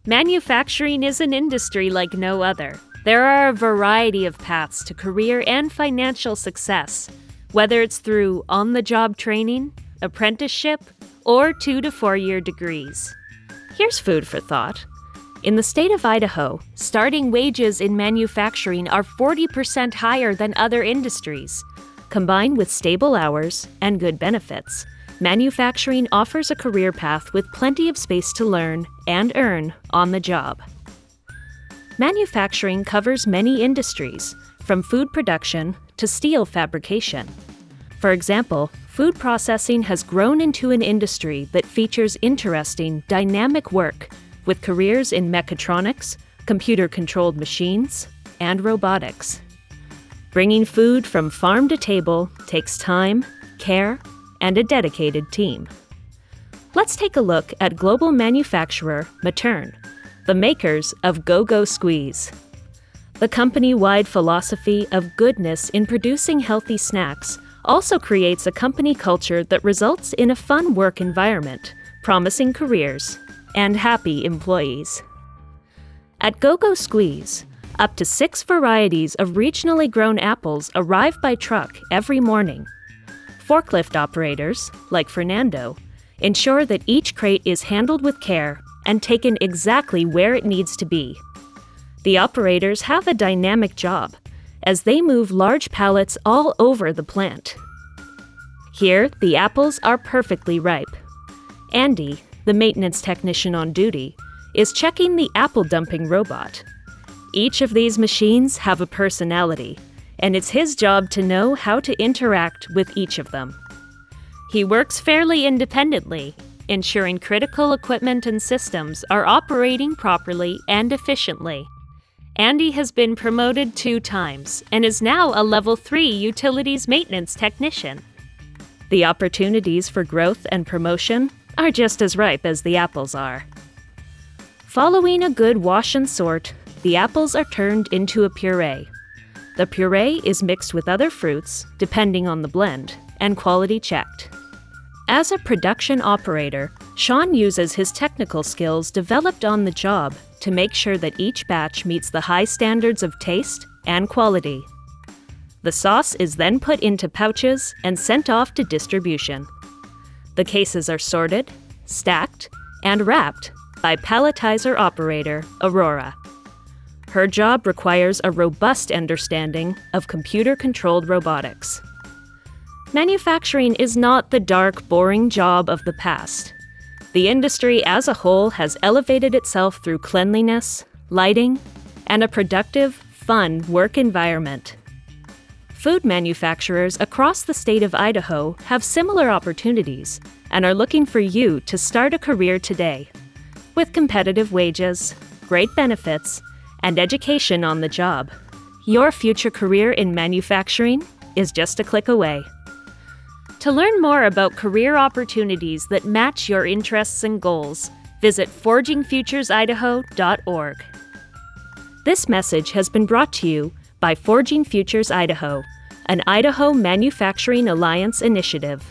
Manufacturing is an industry like no other. There are a variety of paths to career and financial success, whether it's through on-the-job training, apprenticeship, or 2 to 4 year degrees. Here's food for thought. In the state of Idaho, starting wages in manufacturing are 40% higher than other industries. Combined with stable hours and good benefits, manufacturing offers a career path with plenty of space to learn and earn on the job. Manufacturing covers many industries, from food production to steel fabrication. For example, food processing has grown into an industry that features interesting, dynamic work with careers in mechatronics, computer-controlled machines, and robotics. Bringing food from farm to table takes time, care, and a dedicated team. Let's take a look at global manufacturer Matern, the makers of GoGo squeeZ. The company-wide philosophy of goodness in producing healthy snacks also creates a company culture that results in a fun work environment, promising careers, and happy employees. At GoGo squeeZ, up to 6 varieties of regionally grown apples arrive by truck every morning. Forklift operators, like Fernando, ensure that each crate is handled with care and taken exactly where it needs to be. The operators have a dynamic job, as they move large pallets all over the plant. Here, the apples are perfectly ripe. Andy, the maintenance technician on duty, is checking the apple dumping robot. Each of these machines have a personality, and it's his job to know how to interact with each of them. He works fairly independently, ensuring critical equipment and systems are operating properly and efficiently. Andy has been promoted 2 times and is now a Level 3 utilities maintenance technician. The opportunities for growth and promotion are just as ripe as the apples are. Following a good wash and sort, the apples are turned into a puree. The puree is mixed with other fruits, depending on the blend, and quality checked. As a production operator, Sean uses his technical skills developed on the job to make sure that each batch meets the high standards of taste and quality. The sauce is then put into pouches and sent off to distribution. The cases are sorted, stacked, and wrapped by palletizer operator Aurora. Her job requires a robust understanding of computer-controlled robotics. Manufacturing is not the dark, boring job of the past. The industry as a whole has elevated itself through cleanliness, lighting, and a productive, fun work environment. Food manufacturers across the state of Idaho have similar opportunities and are looking for you to start a career today. With competitive wages, great benefits, and education on the job, your future career in manufacturing is just a click away. To learn more about career opportunities that match your interests and goals, visit forgingfuturesidaho.org. This message has been brought to you by Forging Futures Idaho, an Idaho Manufacturing Alliance initiative.